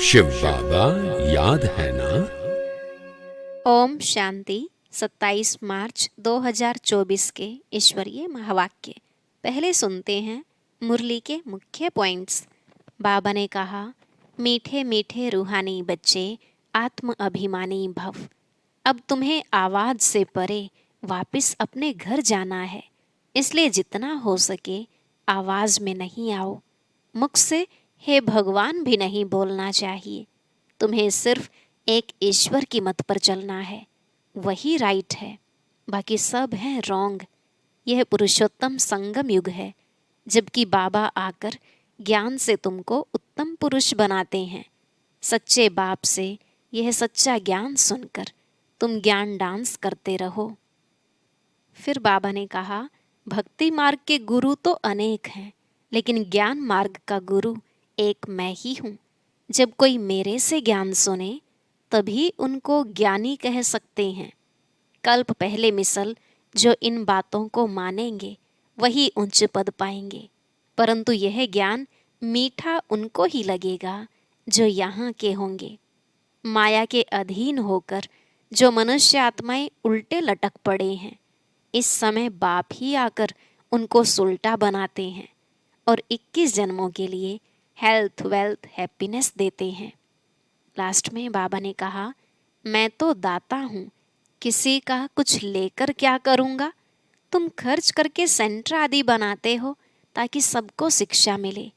शिव बाबा याद है ना। ओम शांति। 27 मार्च 2024 के ईश्वरीय महावाक्य। पहले सुनते हैं मुरली के मुख्य पॉइंट्स। बाबा ने कहा, मीठे मीठे रूहानी बच्चे, आत्म अभिमानी भव। अब तुम्हें आवाज से परे वापस अपने घर जाना है, इसलिए जितना हो सके आवाज में नहीं आओ। मुख से हे भगवान भी नहीं बोलना चाहिए। तुम्हें सिर्फ एक ईश्वर की मत पर चलना है, वही राइट है, बाकी सब है रॉन्ग। यह पुरुषोत्तम संगम युग है, जबकि बाबा आकर ज्ञान से तुमको उत्तम पुरुष बनाते हैं। सच्चे बाप से यह सच्चा ज्ञान सुनकर तुम ज्ञान डांस करते रहो। फिर बाबा ने कहा, भक्ति मार्ग के गुरु तो अनेक हैं, लेकिन ज्ञान मार्ग का गुरु एक मैं ही हूँ। जब कोई मेरे से ज्ञान सुने तभी उनको ज्ञानी कह सकते हैं। कल्प पहले मिसल जो इन बातों को मानेंगे वही उच्च पद पाएंगे, परंतु यह ज्ञान मीठा उनको ही लगेगा जो यहाँ के होंगे। माया के अधीन होकर जो मनुष्य आत्माएं उल्टे लटक पड़े हैं, इस समय बाप ही आकर उनको सुलटा बनाते हैं और 21 जन्मों के लिए हेल्थ वेल्थ हैप्पीनेस देते हैं। लास्ट में बाबा ने कहा, मैं तो दाता हूँ, किसी का कुछ लेकर क्या करूँगा। तुम खर्च करके सेंटर आदि बनाते हो ताकि सबको शिक्षा मिले।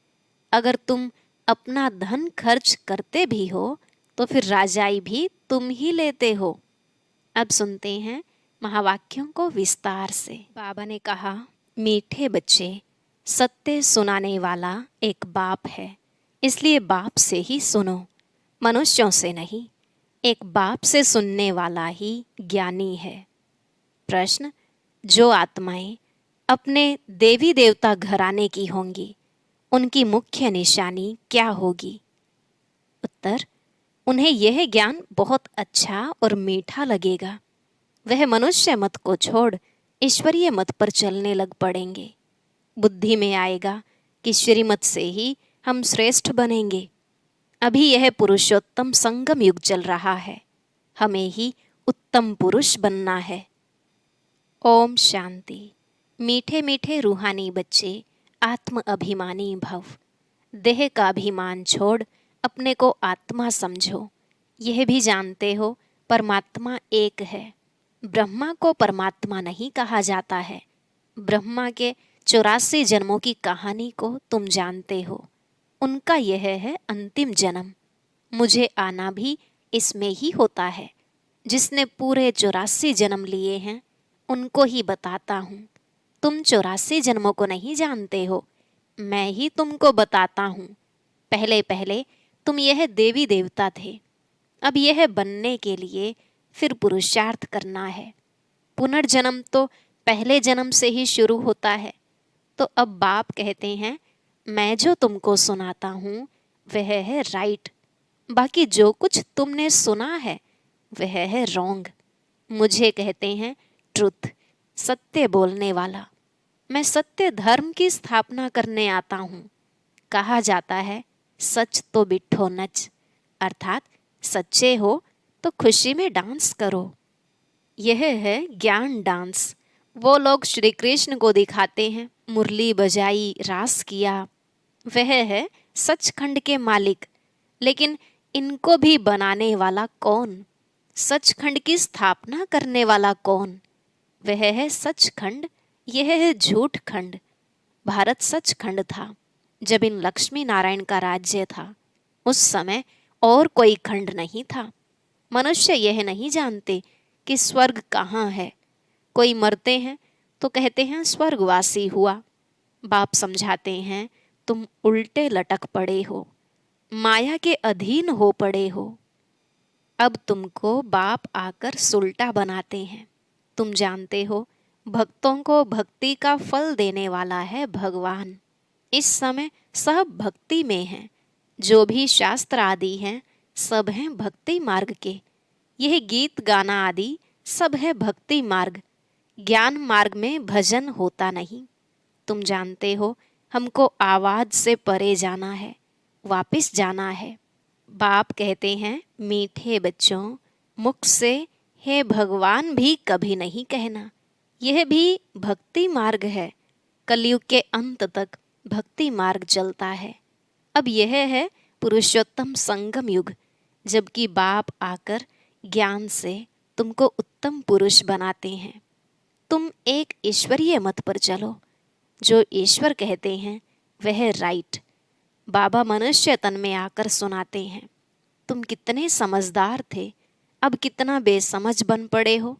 अगर तुम अपना धन खर्च करते भी हो तो फिर राजाई भी तुम ही लेते हो। अब सुनते हैं महावाक्यों को विस्तार से। बाबा ने कहा, मीठे बच्चे, सत्य सुनाने वाला एक बाप है, इसलिए बाप से ही सुनो, मनुष्यों से नहीं। एक बाप से सुनने वाला ही ज्ञानी है। प्रश्न, जो आत्माएं अपने देवी देवता घराने की होंगी, उनकी मुख्य निशानी क्या होगी? उत्तर, उन्हें यह ज्ञान बहुत अच्छा और मीठा लगेगा। वह मनुष्य मत को छोड़ ईश्वरीय मत पर चलने लग पड़ेंगे। बुद्धि में आएगा कि श्रीमत से ही हम श्रेष्ठ बनेंगे। अभी यह पुरुषोत्तम संगम युग चल रहा है, हमें ही उत्तम पुरुष बनना है। ओम शांति। मीठे मीठे रूहानी बच्चे, आत्म अभिमानी भव। देह का अभिमान छोड़ अपने को आत्मा समझो। यह भी जानते हो परमात्मा एक है। ब्रह्मा को परमात्मा नहीं कहा जाता है। ब्रह्मा के 84 जन्मों की कहानी को तुम जानते हो। उनका यह है अंतिम जन्म। मुझे आना भी इसमें ही होता है। जिसने पूरे 84 जन्म लिए हैं उनको ही बताता हूँ। तुम 84 जन्मों को नहीं जानते हो, मैं ही तुमको बताता हूँ। पहले पहले तुम यह देवी देवता थे, अब यह बनने के लिए फिर पुरुषार्थ करना है। पुनर्जन्म तो पहले जन्म से ही शुरू होता है। तो अब बाप कहते हैं, मैं जो तुमको सुनाता हूँ वह है राइट, बाकी जो कुछ तुमने सुना है वह है रॉन्ग। मुझे कहते हैं ट्रुथ, सत्य बोलने वाला। मैं सत्य धर्म की स्थापना करने आता हूँ। कहा जाता है सच तो बिठो नच, अर्थात सच्चे हो तो खुशी में डांस करो। यह है ज्ञान डांस। वो लोग श्री कृष्ण को दिखाते हैं, मुरली बजाई, रास किया, वह है सचखंड के मालिक। लेकिन इनको भी बनाने वाला कौन? सचखंड की स्थापना करने वाला कौन? वह है सचखंड, यह है झूठ खंड। भारत सचखंड था जब इन लक्ष्मी नारायण का राज्य था। उस समय और कोई खंड नहीं था। मनुष्य यह नहीं जानते कि स्वर्ग कहाँ है। कोई मरते हैं तो कहते हैं स्वर्गवासी हुआ। बाप समझाते हैं, तुम उल्टे लटक पड़े हो, माया के अधीन हो पड़े हो। अब तुमको बाप आकर सुलटा बनाते हैं। तुम जानते हो भक्तों को भक्ति का फल देने वाला है भगवान। इस समय सब भक्ति में हैं। जो भी शास्त्र आदि हैं सब हैं भक्ति मार्ग के। यह गीत गाना आदि सब है भक्ति मार्ग। ज्ञान मार्ग में भजन होता नहीं। तुम जानते हो हमको आवाज से परे जाना है, वापिस जाना है। बाप कहते हैं, मीठे बच्चों, मुख से हे भगवान भी कभी नहीं कहना। यह भी भक्ति मार्ग है। कलयुग के अंत तक भक्ति मार्ग चलता है। अब यह है पुरुषोत्तम संगम युग, जबकि बाप आकर ज्ञान से तुमको उत्तम पुरुष बनाते हैं। तुम एक ईश्वरीय मत पर चलो। जो ईश्वर कहते हैं वह राइट। बाबा मनुष्य तन में आकर सुनाते हैं, तुम कितने समझदार थे, अब कितना बेसमझ बन पड़े हो।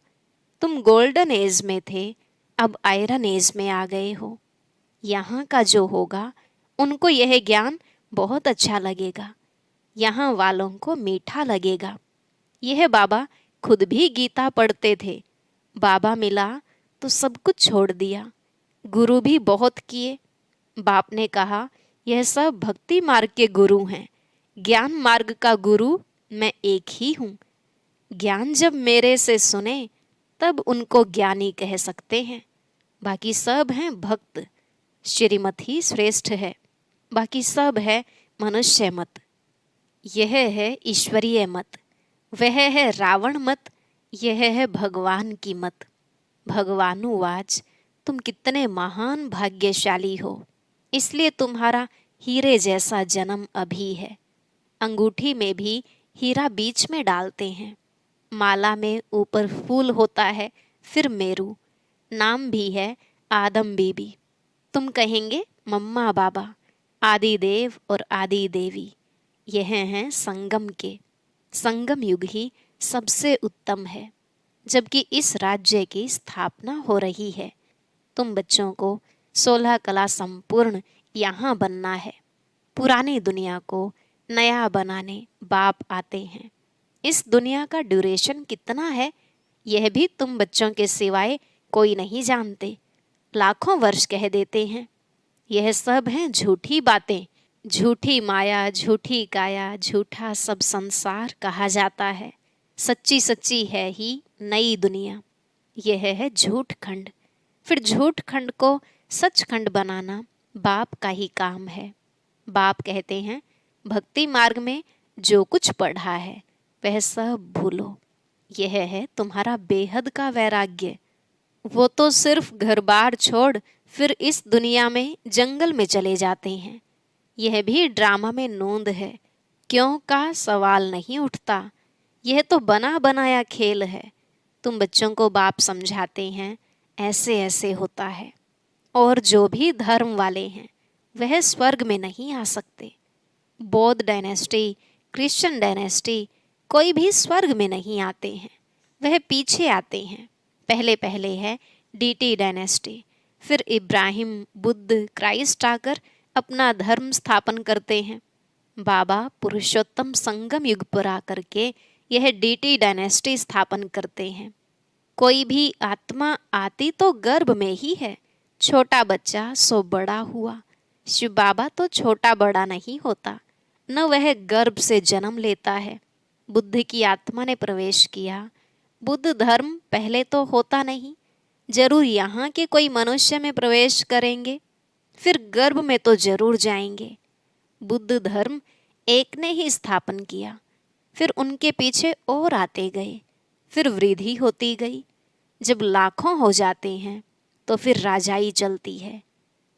तुम गोल्डन एज में थे, अब आयरन एज में आ गए हो। यहाँ का जो होगा उनको यह ज्ञान बहुत अच्छा लगेगा, यहाँ वालों को मीठा लगेगा। यह बाबा खुद भी गीता पढ़ते थे। बाबा मिला तो सब कुछ छोड़ दिया। गुरु भी बहुत किए। बाप ने कहा, यह सब भक्ति मार्ग के गुरु हैं, ज्ञान मार्ग का गुरु मैं एक ही हूँ। ज्ञान जब मेरे से सुने तब उनको ज्ञानी कह सकते हैं, बाकी सब हैं भक्त। श्रीमत ही श्रेष्ठ है, बाकी सब है मनुष्य मत। यह है ईश्वरीय मत, वह है रावण मत, यह है भगवान की मत। भगवानुवाच, तुम कितने महान भाग्यशाली हो, इसलिए तुम्हारा हीरे जैसा जन्म अभी है। अंगूठी में भी हीरा बीच में डालते हैं। माला में ऊपर फूल होता है, फिर मेरू। नाम भी है आदम बीबी। तुम कहेंगे मम्मा बाबा, आदि देव और आदि देवी। यह हैं संगम के। संगम युग ही सबसे उत्तम है, जबकि इस राज्य की स्थापना हो रही है। तुम बच्चों को 16 कला संपूर्ण यहाँ बनना है। पुरानी दुनिया को नया बनाने बाप आते हैं। इस दुनिया का ड्यूरेशन कितना है, यह भी तुम बच्चों के सिवाय कोई नहीं जानते। लाखों वर्ष कह देते हैं। यह सब हैं झूठी बातें। झूठी माया, झूठी काया, झूठा सब संसार कहा जाता है। सच्ची सच्ची है ही नई दुनिया। यह है झूठ खंड। फिर झूठ खंड को सच खंड बनाना बाप का ही काम है। बाप कहते हैं, भक्ति मार्ग में जो कुछ पढ़ा है वह सब भूलो। यह है तुम्हारा बेहद का वैराग्य। वो तो सिर्फ घर बार छोड़ फिर इस दुनिया में जंगल में चले जाते हैं। यह भी ड्रामा में नोंद है। क्यों का सवाल नहीं उठता। यह तो बना बनाया खेल है। तुम बच्चों को बाप समझाते हैं, ऐसे ऐसे होता है। और जो भी धर्म वाले हैं वह स्वर्ग में नहीं आ सकते। बौद्ध डायनेस्टी, क्रिश्चियन डायनेस्टी, कोई भी स्वर्ग में नहीं आते हैं, वह पीछे आते हैं। पहले पहले है डीटी डायनेस्टी, फिर इब्राहिम, बुद्ध, क्राइस्ट आकर अपना धर्म स्थापन करते हैं। बाबा पुरुषोत्तम संगम युग पर आकर के यह डीटी डायनेस्टी स्थापन करते हैं। कोई भी आत्मा आती तो गर्भ में ही है। छोटा बच्चा सो बड़ा हुआ। शिव बाबा तो छोटा बड़ा नहीं होता, न वह गर्भ से जन्म लेता है। बुद्ध की आत्मा ने प्रवेश किया। बुद्ध धर्म पहले तो होता नहीं, जरूर यहाँ के कोई मनुष्य में प्रवेश करेंगे, फिर गर्भ में तो जरूर जाएंगे। बुद्ध धर्म एक ने ही स्थापन किया, फिर उनके पीछे और आते गए, फिर वृद्धि होती गई। जब लाखों हो जाते हैं तो फिर राजाई चलती है।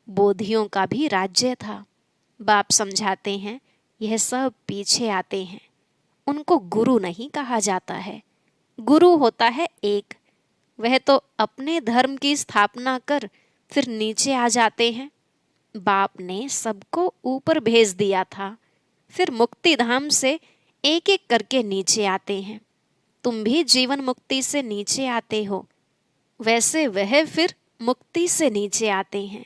बोधियों का भी राज्य था। बाप समझाते हैं, यह सब पीछे आते हैं, उनको गुरु नहीं कहा जाता है। गुरु होता है एक, वह तो अपने धर्म की स्थापना कर फिर नीचे आ जाते हैं। बाप ने सबको ऊपर भेज दिया था, फिर मुक्ति धाम से एक एक करके नीचे आते हैं। तुम भी जीवन मुक्ति से नीचे आते हो, वैसे वह फिर मुक्ति से नीचे आते हैं।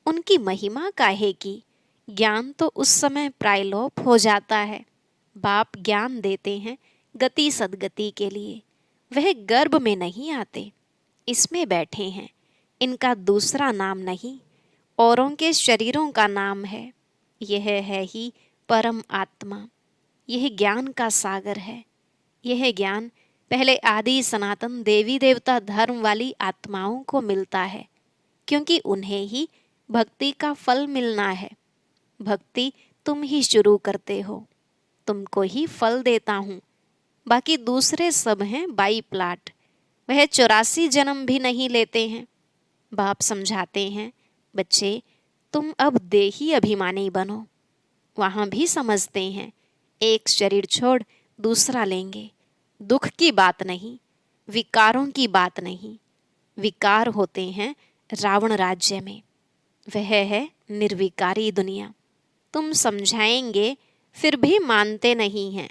उनकी महिमा काहे की। ज्ञान तो उस समय प्रायलोप हो जाता है। बाप ज्ञान देते हैं गति सदगति के लिए। वह गर्भ में नहीं आते, इसमें बैठे हैं। इनका दूसरा नाम नहीं, औरों के शरीरों का नाम है। यह है ही परम आत्मा। यह ज्ञान का सागर है। यह ज्ञान पहले आदि सनातन देवी देवता धर्म वाली आत्माओं को मिलता है, क्योंकि उन्हें ही भक्ति का फल मिलना है। भक्ति तुम ही शुरू करते हो। तुमको ही फल देता हूँ, बाकी दूसरे सब हैं बाई प्लाट, वह 84 जन्म भी नहीं लेते हैं। बाप समझाते हैं, बच्चे तुम अब देही अभिमानी बनो। वहाँ भी समझते हैं, एक शरीर छोड़ दूसरा लेंगे। दुख की बात नहीं, विकारों की बात नहीं। विकार होते हैं रावण राज्य में, वह है निर्विकारी दुनिया। तुम समझाएंगे फिर भी मानते नहीं हैं।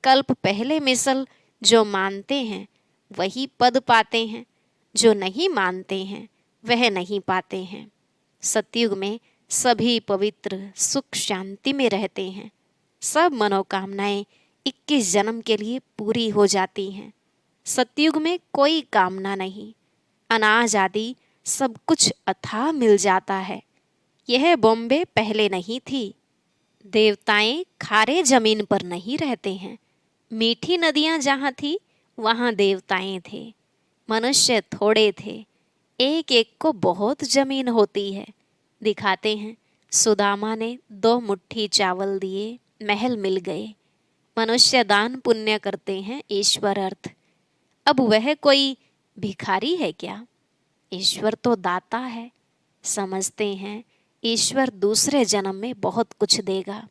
कल्प पहले मिसल जो मानते हैं वही पद पाते हैं, जो नहीं मानते हैं वह नहीं पाते हैं। सतयुग में सभी पवित्र सुख शांति में रहते हैं। सब मनोकामनाएं 21 जन्म के लिए पूरी हो जाती हैं। सतयुग में कोई कामना नहीं, अनाज आदि सब कुछ अथाह मिल जाता है। यह बॉम्बे पहले नहीं थी। देवताएं खारे जमीन पर नहीं रहते हैं। मीठी नदियां जहाँ थी वहाँ देवताएं थे। मनुष्य थोड़े थे, एक एक को बहुत जमीन होती है। दिखाते हैं, सुदामा ने 2 मुट्ठी चावल दिए, महल मिल गए। मनुष्य दान पुण्य करते हैं ईश्वर अर्थ। अब वह कोई भिखारी है क्या? ईश्वर तो दाता है। समझते हैं ईश्वर दूसरे जन्म में बहुत कुछ देगा।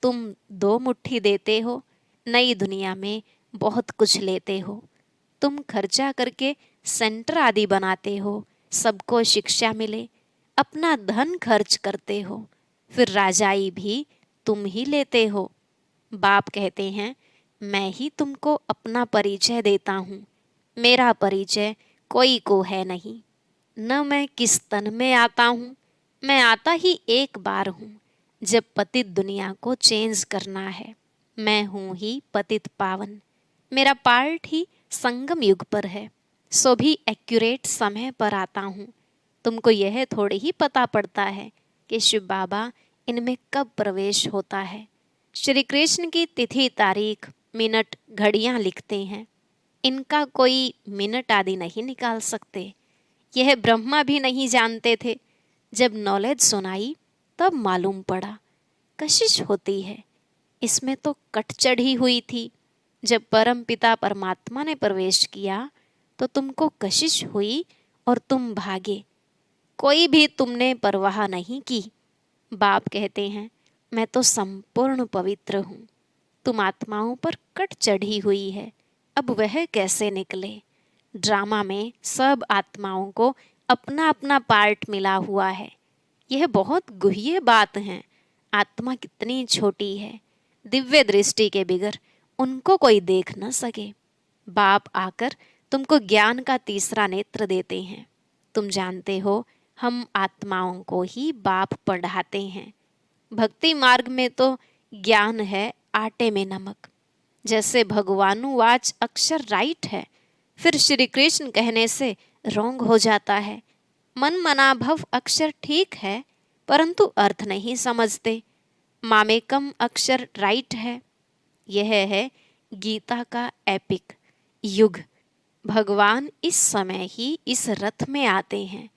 तुम 2 मुट्ठी देते हो, नई दुनिया में बहुत कुछ लेते हो। तुम खर्चा करके सेंटर आदि बनाते हो, सबको शिक्षा मिले, अपना धन खर्च करते हो, फिर राजाई भी तुम ही लेते हो। बाप कहते हैं, मैं ही तुमको अपना परिचय देता हूँ। मेरा परिचय कोई को है नहीं। न मैं किस तन में आता हूँ, मैं आता ही एक बार हूँ, जब पतित दुनिया को चेंज करना है। मैं हूँ ही पतित पावन। मेरा पार्ट ही संगम युग पर है, सो भी एक्यूरेट समय पर आता हूँ। तुमको यह थोड़ी ही पता पड़ता है कि शिव बाबा इनमें कब प्रवेश होता है। श्री कृष्ण की तिथि तारीख मिनट घड़ियाँ लिखते हैं, इनका कोई मिनट आदि नहीं निकाल सकते। यह ब्रह्मा भी नहीं जानते थे। जब नॉलेज सुनाई तब मालूम पड़ा। कशिश होती है, इसमें तो कट चढ़ी हुई थी। जब परम पिता परमात्मा ने प्रवेश किया तो तुमको कशिश हुई और तुम भागे। कोई भी तुमने परवाह नहीं की। बाप कहते हैं, मैं तो संपूर्ण पवित्र हूँ। तुम आत्माओं पर कट चढ़ी हुई है, अब वह कैसे निकले? ड्रामा में सब आत्माओं को अपना अपना पार्ट मिला हुआ है। यह बहुत गुह्य बात है। आत्मा कितनी छोटी है, दिव्य दृष्टि के बिगर उनको कोई देख न सके। बाप आकर तुमको ज्ञान का तीसरा नेत्र देते हैं। तुम जानते हो, हम आत्माओं को ही बाप पढ़ाते हैं। भक्ति मार्ग में तो ज्ञान है आटे में नमक। जैसे भगवानुवाच अक्षर राइट है, फिर श्री कृष्ण कहने से रोंग हो जाता है। मन मनाभव अक्षर ठीक है, परंतु अर्थ नहीं समझते। मामेकम अक्षर राइट है। यह है गीता का एपिक युग। भगवान इस समय ही इस रथ में आते हैं।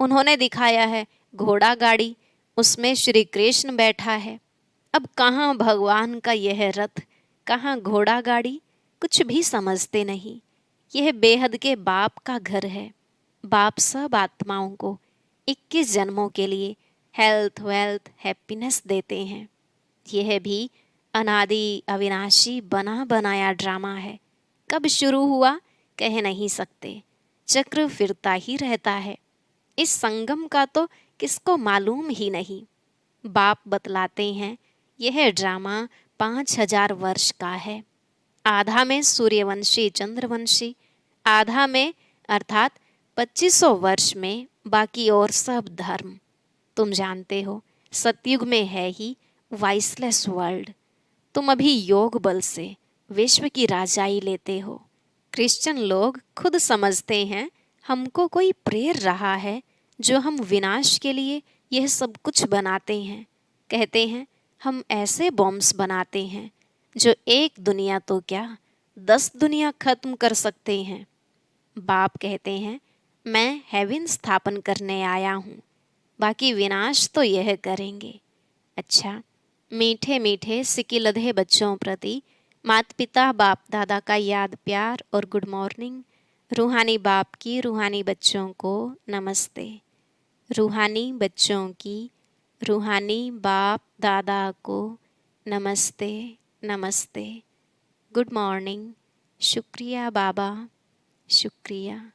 उन्होंने दिखाया है घोड़ा गाड़ी, उसमें श्री कृष्ण बैठा है। अब कहाँ भगवान का यह रथ, कहाँ घोड़ा गाड़ी, कुछ भी समझते नहीं। यह बेहद के बाप का घर है। बाप सब आत्माओं को 21 जन्मों के लिए हेल्थ वेल्थ हैप्पीनेस देते हैं। यह भी अनादि अविनाशी बना बनाया ड्रामा है। कब शुरू हुआ कह नहीं सकते, चक्र फिरता ही रहता है। इस संगम का तो किसको मालूम ही नहीं। बाप बतलाते हैं, यह ड्रामा 5000 वर्ष का है। आधा में सूर्यवंशी चंद्रवंशी, आधा में अर्थात 2500 वर्ष में बाकी और सब धर्म। तुम जानते हो, सतयुग में है ही वाइसलेस वर्ल्ड। तुम अभी योग बल से विश्व की राजाई लेते हो। क्रिश्चियन लोग खुद समझते हैं हमको कोई प्रेर रहा है, जो हम विनाश के लिए यह सब कुछ बनाते हैं। कहते हैं हम ऐसे बॉम्ब्स बनाते हैं जो एक दुनिया तो क्या 10 दुनिया खत्म कर सकते हैं। बाप कहते हैं, मैं हेवन स्थापन करने आया हूँ, बाकी विनाश तो यह करेंगे। अच्छा, मीठे मीठे सिकिलधे बच्चों प्रति माता पिता बाप दादा का याद प्यार और गुड मॉर्निंग। रूहानी बाप की रूहानी बच्चों को नमस्ते। रूहानी बच्चों की रूहानी बाप दादा को नमस्ते नमस्ते। Good morning. शुक्रिया बाबा, शुक्रिया।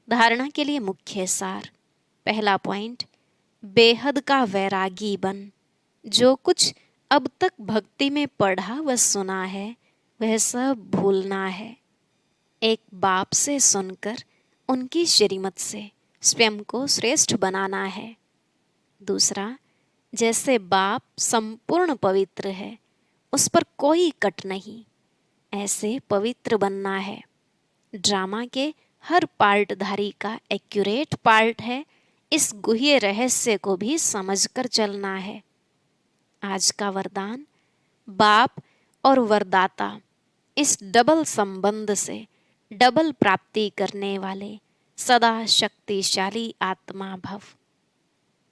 धारणा के लिए मुख्य सार। पहला पॉइंट, बेहद का वैरागी बन। जो कुछ अब तक भक्ति में पढ़ा व सुना है वह सब भूलना है। एक बाप से सुनकर उनकी श्रीमत से स्वयं को श्रेष्ठ बनाना है। दूसरा, जैसे बाप संपूर्ण पवित्र है, उस पर कोई कट नहीं, ऐसे पवित्र बनना है। ड्रामा के हर पार्टधारी का एक्यूरेट पार्ट है, इस गुह्य रहस्य को भी समझकर चलना है। आज का वरदान, बाप और वरदाता इस डबल संबंध से डबल प्राप्ति करने वाले सदा शक्तिशाली आत्मा भव।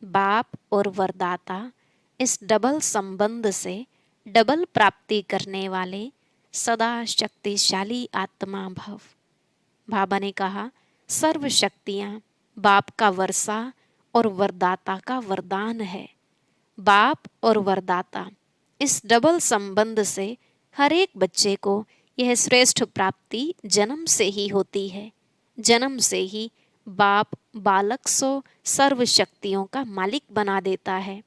बाप और वरदाता इस डबल संबंध से डबल प्राप्ति करने वाले सदा शक्तिशाली आत्मा भव। बाबा ने कहा, सर्व शक्तियाँ बाप का वर्षा और वरदाता का वरदान है। बाप और वरदाता इस डबल संबंध से हर एक बच्चे को यह श्रेष्ठ प्राप्ति जन्म से ही होती है। जन्म से ही बाप बालक को सर्व शक्तियों का मालिक बना देता है।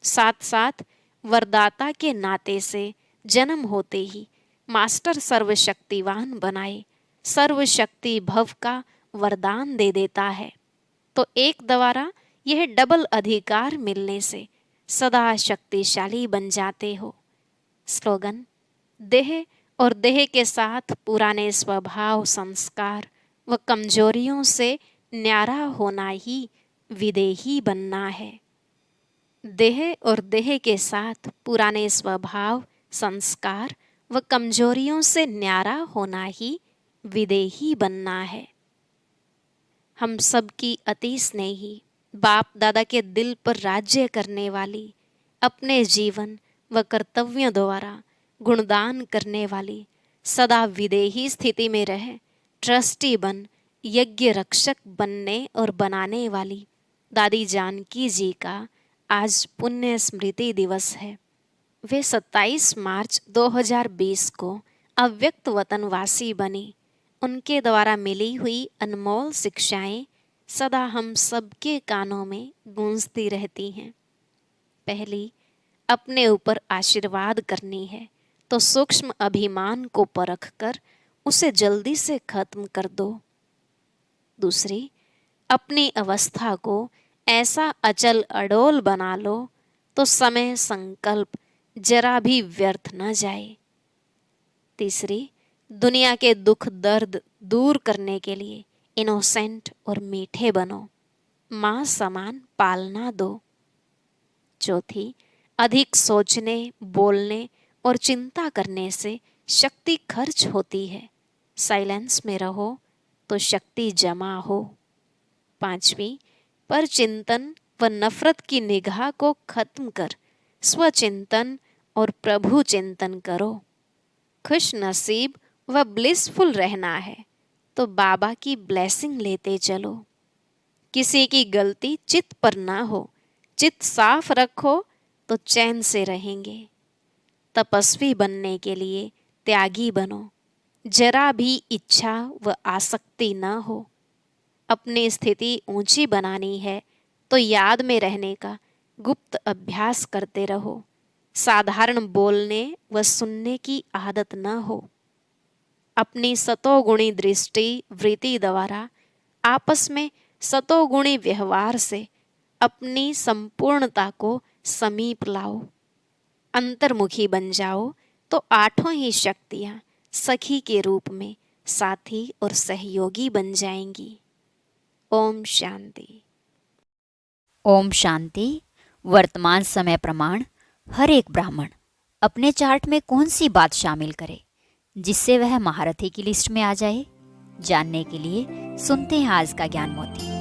साथ साथ वरदाता के नाते से जन्म होते ही मास्टर सर्वशक्तिवान बनाए सर्वशक्ति भव का वरदान दे देता है। तो एक द्वारा यह डबल अधिकार मिलने से सदा शक्तिशाली बन जाते हो। स्लोगन, देह और देह के साथ पुराने स्वभाव संस्कार व कमजोरियों से न्यारा होना ही विदेही बनना है। देह और देह के साथ पुराने स्वभाव संस्कार व कमजोरियों से न्यारा होना ही विदेही बनना है। हम सब की अति स्नेही बाप दादा के दिल पर राज्य करने वाली, अपने जीवन व कर्तव्यों द्वारा गुणदान करने वाली, सदा विदेही स्थिति में रहे ट्रस्टी बन यज्ञ रक्षक बनने और बनाने वाली दादी जानकी जी का आज पुण्य स्मृति दिवस है। वे 27 मार्च 2020 को अव्यक्त वतनवासी बनी। उनके द्वारा मिली हुई अनमोल शिक्षाएं सदा हम सबके कानों में गूंजती रहती हैं। पहली, अपने ऊपर आशीर्वाद करनी है तो सूक्ष्म अभिमान को परख कर उसे जल्दी से खत्म कर दो। दूसरी, अपनी अवस्था को ऐसा अचल अडोल बना लो तो समय संकल्प जरा भी व्यर्थ न जाए। तीसरी, दुनिया के दुख दर्द दूर करने के लिए इनोसेंट और मीठे बनो, माँ समान पालना दो। चौथी, अधिक सोचने बोलने और चिंता करने से शक्ति खर्च होती है। साइलेंस में रहो तो शक्ति जमा हो। पांचवी, पर चिंतन व नफरत की निगाह को खत्म कर स्वचिंतन और प्रभु चिंतन करो। खुश नसीब व ब्लिसफुल रहना है तो बाबा की ब्लेसिंग लेते चलो। किसी की गलती चित्त पर ना हो, चित्त साफ रखो तो चैन से रहेंगे। तपस्वी बनने के लिए त्यागी बनो, जरा भी इच्छा व आसक्ति न हो। अपनी स्थिति ऊंची बनानी है तो याद में रहने का गुप्त अभ्यास करते रहो। साधारण बोलने व सुनने की आदत न हो। अपनी सतोगुणी दृष्टि वृत्ति द्वारा आपस में सतोगुणी व्यवहार से अपनी संपूर्णता को समीप लाओ। अंतर्मुखी बन जाओ तो आठों ही शक्तियाँ सखी के रूप में साथी और सहयोगी बन जाएंगी। ओम शांति। ओम शांति। वर्तमान समय प्रमाण। हर एक ब्राह्मण अपने चार्ट में कौन सी बात शामिल करे जिससे वह महारथी की लिस्ट में आ जाए। जानने के लिए सुनते हैं आज का ज्ञान मोती।